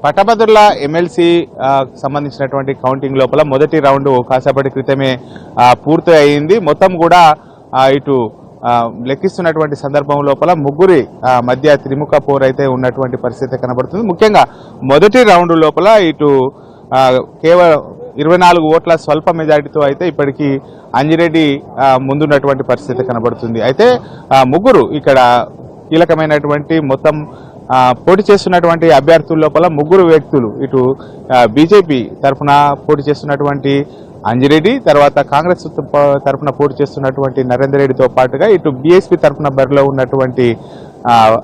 పట్టభద్రుల ఎమ్మెల్సీ సంబంధించినటువంటి కౌంటింగ్ లోపల మొదటి రౌండ్ కాసేపటి క్రితమే పూర్తి అయింది. మొత్తం కూడా ఇటు లెక్కిస్తున్నటువంటి సందర్భం లోపల ముగ్గురి మధ్య త్రిముఖ పోరు అయితే ఉన్నటువంటి పరిస్థితి కనబడుతుంది. ముఖ్యంగా మొదటి రౌండ్ లోపల ఇటు కేవలం 24 ఓట్ల స్వల్ప మెజారిటీతో అయితే ఇప్పటికీ అంజిరెడ్డి ముందున్నటువంటి పరిస్థితి కనబడుతుంది. అయితే ముగ్గురు ఇక్కడ కీలకమైనటువంటి మొత్తం పోటీ చేస్తున్నటువంటి అభ్యర్థుల లోపల ముగ్గురు వ్యక్తులు ఇటు బీజేపీ తరఫున పోటీ చేస్తున్నటువంటి అంజిరెడ్డి, తర్వాత కాంగ్రెస్ తరఫున పోటీ చేస్తున్నటువంటి నరేందర్ రెడ్డితో పాటుగా ఇటు బీఎస్పీ తరఫున బరిలో ఉన్నటువంటి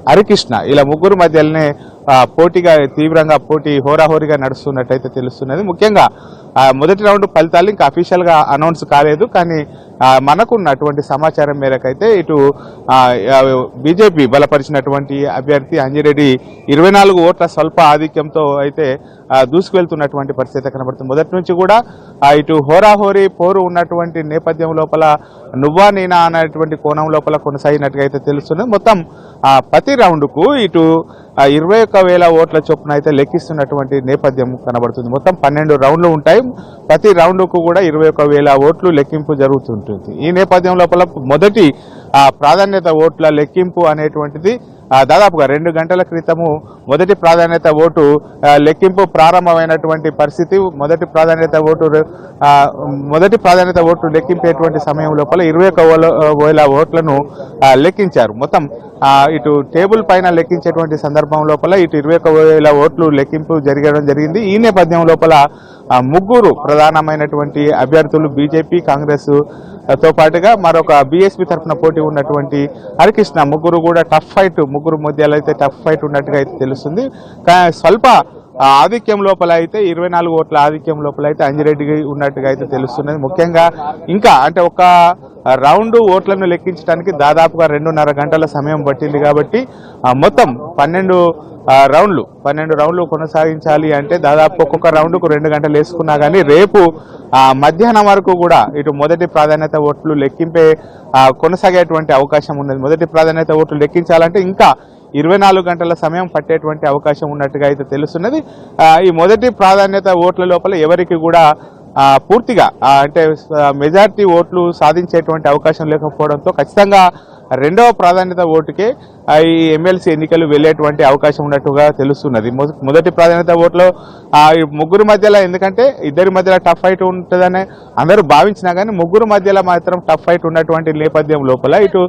హరికృష్ణ, ఇలా ముగ్గురు మధ్యలోనే పోటీగా తీవ్రంగా పోటీ హోరాహోరీగా నడుస్తున్నట్టయితే తెలుస్తున్నది. ముఖ్యంగా మొదటి రౌండ్ ఫలితాలు ఇంకా అఫీషియల్ గా అనౌన్స్ కాలేదు. కానీ మనకున్నటువంటి సమాచారం మేరకైతే ఇటు బీజేపీ బలపరిచినటువంటి అభ్యర్థి అంజిరెడ్డి 24 ఓట్ల స్వల్ప ఆధిక్యంతో అయితే దూసుకువెళ్తున్నటువంటి పరిస్థితి కనబడుతుంది. మొదటి నుంచి కూడా ఇటు హోరాహోరీ పోరు ఉన్నటువంటి నేపథ్యం లోపల నువ్వా నేనా అనేటువంటి కోణం లోపల కొనసాగినట్టుగా అయితే తెలుస్తున్నది. మొత్తం ప్రతి రౌండ్కు ఇటు 21,000 ఓట్ల చొప్పున అయితే లెక్కిస్తున్నటువంటి నేపథ్యం కనబడుతుంది. మొత్తం 12 రౌండ్లు ఉంటాయి. ప్రతి రౌండ్కు కూడా 21,000 ఓట్లు లెక్కింపు జరుగుతుంటుంది. ఈ నేపథ్యం లోపల మొదటి ప్రాధాన్యత ఓట్ల లెక్కింపు అనేటువంటిది దాదాపుగా 2 గంటల క్రితము మొదటి ప్రాధాన్యత ఓటు లెక్కింపు ప్రారంభమైనటువంటి పరిస్థితి. మొదటి ప్రాధాన్యత ఓటు లెక్కింపేటువంటి సమయం లోపల 21,000 ఓట్లను లెక్కించారు. మొత్తం ఇటు టేబుల్ పైన లెక్కించేటువంటి సందర్భం లోపల ఇటు 21,000 ఓట్లు లెక్కింపు జరగడం జరిగింది. ఈ నేపథ్యం లోపల ముగ్గురు ప్రధానమైనటువంటి అభ్యర్థులు బీజేపీ, కాంగ్రెస్ తో పాటుగా మరొక బీఎస్పీ తరఫున పోటీ ఉన్నటువంటి హరికృష్ణ, ముగ్గురు కూడా టఫ్ ఫైట్, ముగ్గురు మధ్యలో అయితే టఫ్ ఫైట్ ఉన్నట్టుగా అయితే తెలుస్తుంది. స్వల్ప ఆధిక్యం లోపల అయితే 24 ఓట్ల ఆధిక్యం లోపల అయితే అంజిరెడ్డి ఉన్నట్టుగా అయితే తెలుస్తున్నది. ముఖ్యంగా ఇంకా అంటే ఒక రౌండ్ ఓట్లను లెక్కించడానికి దాదాపుగా 2.5 గంటల సమయం పట్టింది. కాబట్టి మొత్తం 12 రౌండ్లు కొనసాగించాలి అంటే దాదాపు ఒక్కొక్క రౌండ్కు 2 గంటలు వేసుకున్నా కానీ రేపు మధ్యాహ్నం వరకు కూడా ఇటు మొదటి ప్రాధాన్యత ఓట్లు లెక్కింపే కొనసాగేటువంటి అవకాశం ఉన్నది. మొదటి ప్రాధాన్యత ఓట్లు లెక్కించాలంటే ఇంకా 24 గంటల సమయం పట్టేటువంటి అవకాశం ఉన్నట్టుగా అయితే తెలుస్తున్నది. ఈ మొదటి ప్రాధాన్యత ఓట్ల లోపల ఎవరికి కూడా పూర్తిగా అంటే మెజారిటీ ఓట్లు సాధించేటువంటి అవకాశం లేకపోవడంతో ఖచ్చితంగా రెండవ ప్రాధాన్యత ఓటుకే ఈ ఎమ్మెల్సీ ఎన్నికలు వెళ్లేటువంటి అవకాశం ఉన్నట్టుగా తెలుస్తున్నది. మొదటి ప్రాధాన్యత ఓట్లో ముగ్గురు మధ్యలో, ఎందుకంటే ఇద్దరి మధ్యలో టఫ్ ఫైట్ ఉంటుందని అందరూ భావించినా కానీ ముగ్గురు మధ్యలో మాత్రం టఫ్ ఫైట్ ఉన్నటువంటి నేపథ్యం లోపల ఇటు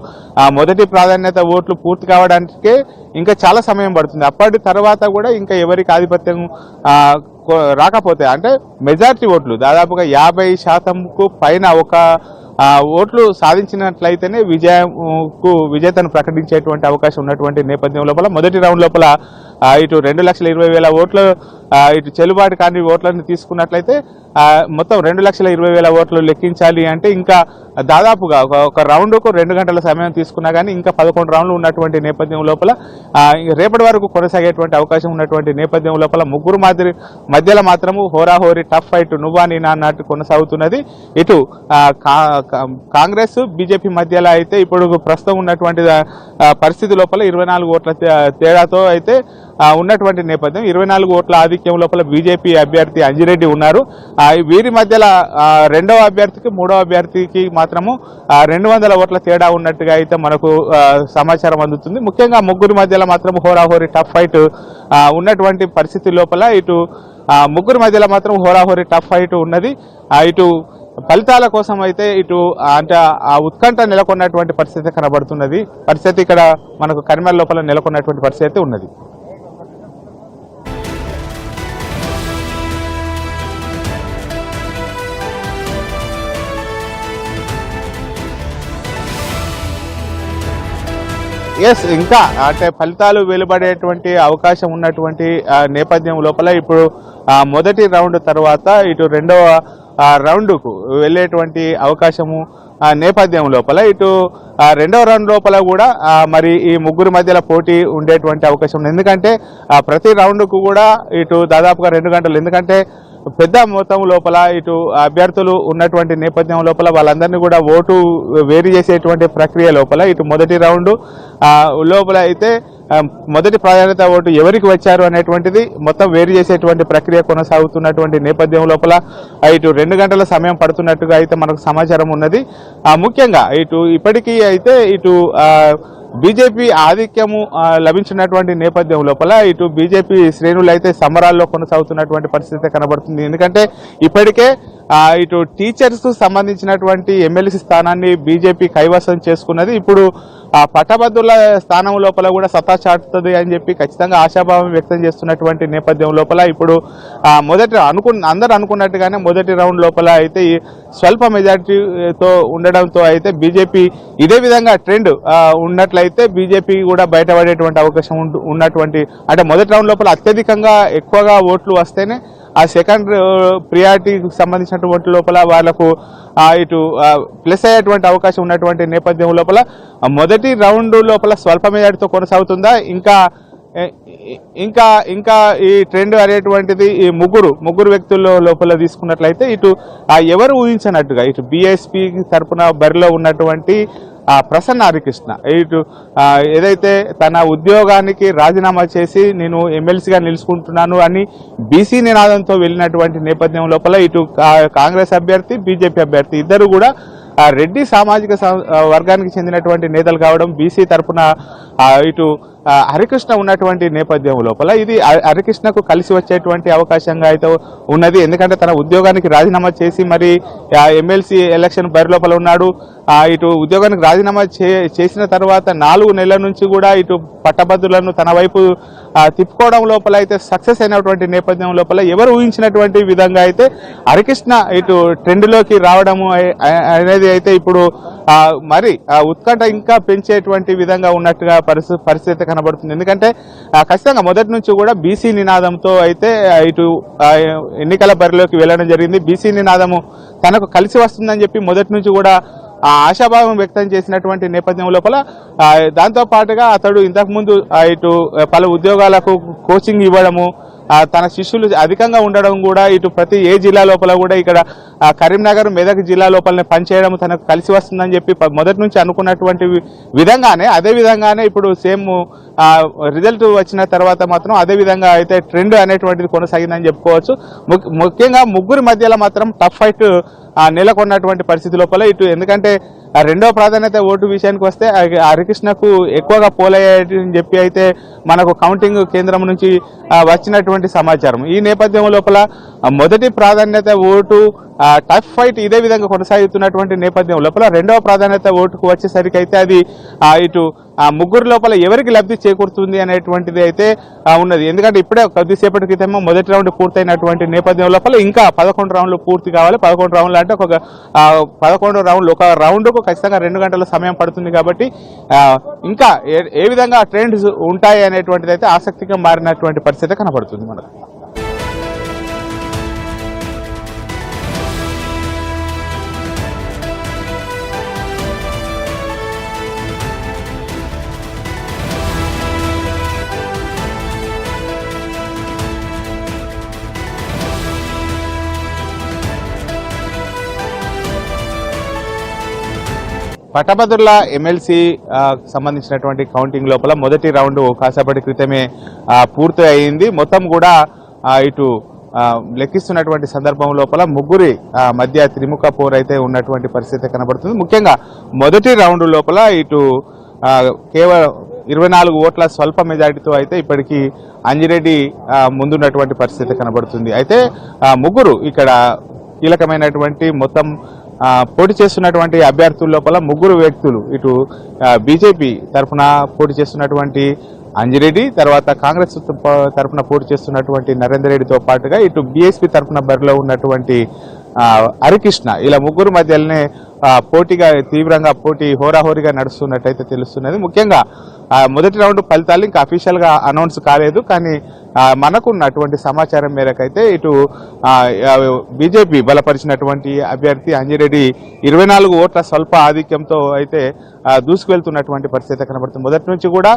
మొదటి ప్రాధాన్యత ఓట్లు పూర్తి కావడానికే ఇంకా చాలా సమయం పడుతుంది. అప్పటి తర్వాత కూడా ఇంకా ఎవరికి ఆధిపత్యం రాకపోతే అంటే మెజారిటీ ఓట్లు దాదాపుగా 50% పైన ఒక ఓట్లు సాధించినట్లయితేనే విజేతను ప్రకటించేటువంటి అవకాశం ఉన్నటువంటి నేపథ్యం లోపల మొదటి రౌండ్ లోపల ఇటు 2,20,000 ఓట్లు ఇటు చెల్లుబాటు కాని ఓట్లను తీసుకున్నట్లయితే మొత్తం 2,20,000 ఓట్లు లెక్కించాలి అంటే ఇంకా దాదాపుగా ఒక రౌండ్కు 2 గంటల సమయం తీసుకున్నా కానీ ఇంకా 11 రౌండ్లు ఉన్నటువంటి నేపథ్యం లోపల రేపటి వరకు కొనసాగేటువంటి అవకాశం ఉన్నటువంటి నేపథ్యం లోపల ముగ్గురు మధ్యలో మాత్రము హోరాహోరీ టఫ్ ఫైట్ నువ్వా నేనా అన్నట్టు కొనసాగుతున్నది. ఇటు కాంగ్రెస్ బీజేపీ మధ్యలో అయితే ఇప్పుడు ప్రస్తుతం ఉన్నటువంటి పరిస్థితి లోపల 24 ఓట్ల తేడాతో అయితే ఉన్నటువంటి నేపథ్యం. 24 ఓట్ల ఆధిక్యం లోపల బీజేపీ అభ్యర్థి అంజిరెడ్డి ఉన్నారు. వీరి మధ్యలో రెండవ అభ్యర్థికి మూడవ అభ్యర్థికి మాత్రము 200 ఓట్ల తేడా ఉన్నట్టుగా అయితే మనకు సమాచారం అందుతుంది. ముఖ్యంగా ముగ్గురు మధ్యలో మాత్రం హోరాహోరీ టఫ్ ఫైట్ ఉన్నటువంటి పరిస్థితి లోపల ఇటు ముగ్గురు మధ్యలో మాత్రం హోరాహోరీ టఫ్ ఫైట్ ఉన్నది. ఇటు ఫలితాల కోసం అయితే ఇటు అంటే ఆ ఉత్కంఠ నెలకొన్నటువంటి పరిస్థితి కనబడుతున్నది. పరిస్థితి ఇక్కడ మనకు కరిమల్ లోపల నెలకొన్నటువంటి పరిస్థితి ఉన్నది. ఇంకా అంటే ఫలితాలు వెలువడేటువంటి అవకాశం ఉన్నటువంటి నేపథ్యం లోపల ఇప్పుడు మొదటి రౌండ్ తర్వాత ఇటు రెండవ రౌండ్కు వెళ్లేటువంటి అవకాశము నేపథ్యం లోపల ఇటు రెండవ రౌండ్ లోపల కూడా మరి ఈ ముగ్గురు మధ్యలో పోటీ ఉండేటువంటి అవకాశం ఉంది. ఎందుకంటే ప్రతి రౌండ్కు కూడా ఇటు దాదాపుగా 2 గంటలు, ఎందుకంటే పెద్ద మొత్తం లోపల ఇటు అభ్యర్థులు ఉన్నటువంటి నేపథ్యం లోపల వాళ్ళందరినీ కూడా ఓటు వేరు చేసేటువంటి ప్రక్రియ లోపల ఇటు మొదటి రౌండ్ లోపల అయితే మొదటి ప్రాధాన్యత ఓటు ఎవరికి వచ్చారు అనేటువంటిది మొత్తం వేరు చేసేటువంటి ప్రక్రియ కొనసాగుతున్నటువంటి నేపథ్యం లోపల ఇటు 2 గంటల సమయం పడుతున్నట్టుగా అయితే మనకు సమాచారం ఉన్నది. ముఖ్యంగా ఇటు ఇప్పటికీ అయితే ఇటు బీజేపీ ఆధిక్యము లభించినటువంటి నేపథ్యం లోపల ఇటు బీజేపీ శ్రేణులు అయితే సమరాల్లో కొనసాగుతున్నటువంటి పరిస్థితి కనబడుతుంది. ఎందుకంటే ఇప్పటికే ఇటు టీచర్స్ సంబంధించినటువంటి ఎమ్మెల్సీ స్థానాన్ని బీజేపీ కైవసం చేసుకున్నది. ఇప్పుడు పట్టభద్రుల స్థానం లోపల కూడా సత్తా చాటుతుంది అని చెప్పి ఖచ్చితంగా ఆశాభావం వ్యక్తం చేస్తున్నటువంటి నేపథ్యం లోపల ఇప్పుడు అందరూ అనుకున్నట్టుగానే మొదటి రౌండ్ లోపల అయితే స్వల్ప మెజారిటీతో ఉండడంతో అయితే బీజేపీ ఇదే విధంగా ట్రెండ్ ఉన్నట్లయితే బీజేపీ కూడా బయటపడేటువంటి అవకాశం ఉన్నటువంటి, అంటే మొదటి రౌండ్ లోపల అత్యధికంగా ఎక్కువగా ఓట్లు వస్తేనే ఆ సెకండ్ ప్రియారిటీకి సంబంధించినటువంటి లోపల వాళ్ళకు ఇటు ప్లస్ అయ్యేటువంటి అవకాశం ఉన్నటువంటి నేపథ్యం లోపల మొదటి రౌండ్ లోపల స్వల్ప మెజారిటీతో కొనసాగుతుందా, ఇంకా ఈ ట్రెండ్ అనేటువంటిది ఈ ముగ్గురు వ్యక్తుల లోపల తీసుకున్నట్లయితే ఇటు ఎవరు ఊహించినట్టుగా ఇటు బీఎస్పీ తరఫున బరిలో ఉన్నటువంటి ప్రసన్న హరికృష్ణ ఇటు ఏదైతే తన ఉద్యోగానికి రాజీనామా చేసి నేను ఎమ్మెల్సీగా నిలుచుకుంటున్నాను అని బీసీ నినాదంతో వెళ్ళినటువంటి నేపథ్యం లోపల ఇటు కాంగ్రెస్ అభ్యర్థి బీజేపీ అభ్యర్థి ఇద్దరు కూడా రెడ్డి సామాజిక వర్గానికి చెందినటువంటి నేతలు కావడం, బీసీ తరఫున ఇటు హరికృష్ణ ఉన్నటువంటి నేపథ్యం లోపల ఇది హరికృష్ణకు కలిసి వచ్చేటువంటి అవకాశంగా అయితే ఉన్నది. ఎందుకంటే తన ఉద్యోగానికి రాజీనామా చేసి మరి ఎమ్మెల్సీ ఎలక్షన్ బరి లోపల ఉన్నాడు. ఇటు ఉద్యోగానికి రాజీనామా చేసిన తర్వాత 4 నెలల నుంచి కూడా ఇటు పట్టభద్రులను తన వైపు తిప్పుకోవడం లోపల అయితే సక్సెస్ అయినటువంటి నేపథ్యం లోపల ఎవరు ఊహించినటువంటి విధంగా అయితే హరికృష్ణ ఇటు ట్రెండ్లోకి రావడము అనేది అయితే ఇప్పుడు మరి ఉత్కంఠ ఇంకా పెంచేటువంటి విధంగా ఉన్నట్టుగా పరిస్థితి కనబడుతుంది. ఎందుకంటే ఖచ్చితంగా మొదటి నుంచి కూడా బీసీ నినాదంతో అయితే ఇటు ఎన్నికల బరిలోకి వెళ్ళడం జరిగింది. బీసీ నినాదము తనకు కలిసి వస్తుందని చెప్పి మొదటి నుంచి కూడా ఆశాభావం వ్యక్తం చేసినటువంటి నేపథ్యం లోపల దాంతో పాటుగా అతడు ఇంతకుముందు ఇటు పలు ఉద్యోగాలకు కోచింగ్ ఇవ్వడము, తన శిష్యులు అధికంగా ఉండడం కూడా ఇటు ప్రతి ఏ జిల్లా లోపల కూడా ఇక్కడ కరీంనగర్ మెదక్ జిల్లా లోపలనే పనిచేయడం తనకు కలిసి వస్తుందని చెప్పి మొదటి నుంచి అనుకున్నటువంటి అదే విధంగానే ఇప్పుడు సేమ్ రిజల్ట్ వచ్చిన తర్వాత మాత్రం అదే విధంగా అయితే ట్రెండ్ అనేటువంటిది కొనసాగిందని చెప్పుకోవచ్చు. ముఖ్యంగా ముగ్గురి మధ్యలో మాత్రం టఫ్ ఫైట్ నెలకొన్నటువంటి పరిస్థితి లోపల ఇటు ఎందుకంటే రెండవ ప్రాధాన్యత ఓటు విషయానికి వస్తే హరికృష్ణకు ఎక్కువగా పోలయ్యాయని చెప్పి అయితే మనకు కౌంటింగ్ కేంద్రం నుంచి వచ్చినటువంటి సమాచారం. ఈ నేపథ్యం లోపల మొదటి ప్రాధాన్యత ఓటు టఫ్ ఫైట్ ఇదే విధంగా కొనసాగుతున్నటువంటి నేపథ్యం లోపల రెండవ ప్రాధాన్యత ఓటుకు వచ్చేసరికి అయితే అది ఇటు ముగ్గురు లోపల ఎవరికి లబ్ధి చేకూరుతుంది అనేటువంటిది అయితే ఉన్నది. ఎందుకంటే ఇప్పుడే కొద్దిసేపటి క్రితం మొదటి రౌండ్ పూర్తయినటువంటి నేపథ్యం లోపల ఇంకా 11 రౌండ్లు పూర్తి కావాలి. 11 రౌండ్లు అంటే ఒక 11 రౌండ్లు ఒక రౌండ్కు ఖచ్చితంగా 2 గంటల సమయం పడుతుంది. కాబట్టి ఇంకా ఏ విధంగా ట్రెండ్స్ ఉంటాయి అనేటువంటిది అయితే ఆసక్తిగా మారినటువంటి పరిస్థితి కనబడుతుంది మనకు. పట్టభద్రుల ఎమ్మెల్సీ సంబంధించినటువంటి కౌంటింగ్ లోపల మొదటి రౌండ్ కాసేపటి క్రితమే పూర్తి అయింది. మొత్తం కూడా ఇటు లెక్కిస్తున్నటువంటి సందర్భం లోపల ముగ్గురి మధ్య త్రిముఖ పోరు అయితే ఉన్నటువంటి పరిస్థితి కనబడుతుంది. ముఖ్యంగా మొదటి రౌండ్ లోపల ఇటు కేవలం 24 ఓట్ల స్వల్ప మెజారిటీతో అయితే ఇప్పటికీ అంజిరెడ్డి ముందున్నటువంటి పరిస్థితి కనబడుతుంది. అయితే ముగ్గురు ఇక్కడ కీలకమైనటువంటి మొత్తం పోటీ చేస్తున్నటువంటి అభ్యర్థుల లోపల ముగ్గురు వ్యక్తులు ఇటు బీజేపీ తరఫున పోటీ చేస్తున్నటువంటి అంజిరెడ్డి, తర్వాత కాంగ్రెస్ తరఫున పోటీ చేస్తున్నటువంటి నరేందర్ రెడ్డితో పాటుగా ఇటు బీఎస్పీ తరఫున బరిలో ఉన్నటువంటి హరికృష్ణ, ఇలా ముగ్గురు మధ్యలోనే పోటీగా తీవ్రంగా పోటీ హోరాహోరీగా నడుస్తున్నట్టయితే తెలుస్తున్నది. ముఖ్యంగా మొదటి రౌండ్ ఫలితాలు ఇంకా అఫీషియల్ గా అనౌన్స్ కాలేదు. కానీ మనకున్నటువంటి సమాచారం మేరకైతే ఇటు బీజేపీ బలపరిచినటువంటి అభ్యర్థి అంజిరెడ్డి 24 ఓట్ల స్వల్ప ఆధిక్యంతో అయితే దూసుకువెళ్తున్నటువంటి పరిస్థితి కనబడుతుంది. మొదటి నుంచి కూడా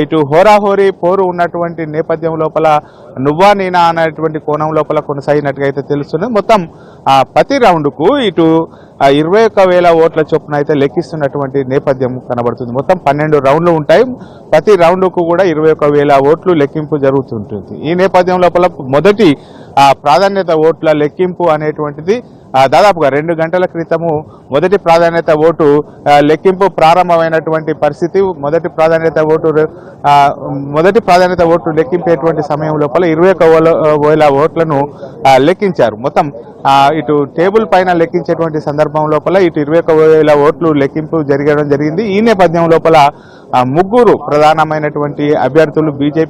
ఇటు హోరాహోరీ పోరు ఉన్నటువంటి నేపథ్యం లోపల నువ్వా నేనా అనేటువంటి కోణం లోపల కొనసాగినట్టుగా అయితే తెలుస్తుంది. మొత్తం ప్రతి రౌండ్కు ఇటు 21,000 ఓట్ల చొప్పున అయితే లెక్కిస్తున్నటువంటి నేపథ్యం కనబడుతుంది. మొత్తం 12 రౌండ్లు ఉంటాయి. ప్రతి రౌండ్కు కూడా 21,000 ఓట్లు లెక్కింపు జరుగుతుంటుంది. ఈ నేపథ్యం లోపల మొదటి ప్రాధాన్యత ఓట్ల లెక్కింపు అనేటువంటిది దాదాపుగా 2 గంటల క్రితము మొదటి ప్రాధాన్యత ఓటు లెక్కింపు ప్రారంభమైనటువంటి పరిస్థితి. మొదటి ప్రాధాన్యత ఓటు లెక్కింపేటువంటి సమయం లోపల 21,000 ఓట్లను లెక్కించారు. మొత్తం ఇటు టేబుల్ పైన లెక్కించేటువంటి సందర్భం లోపల ఇటు 21,000 ఓట్లు లెక్కింపు జరిగింది. ఈ నేపథ్యం లోపల ముగ్గురు ప్రధానమైనటువంటి అభ్యర్థులు బీజేపీ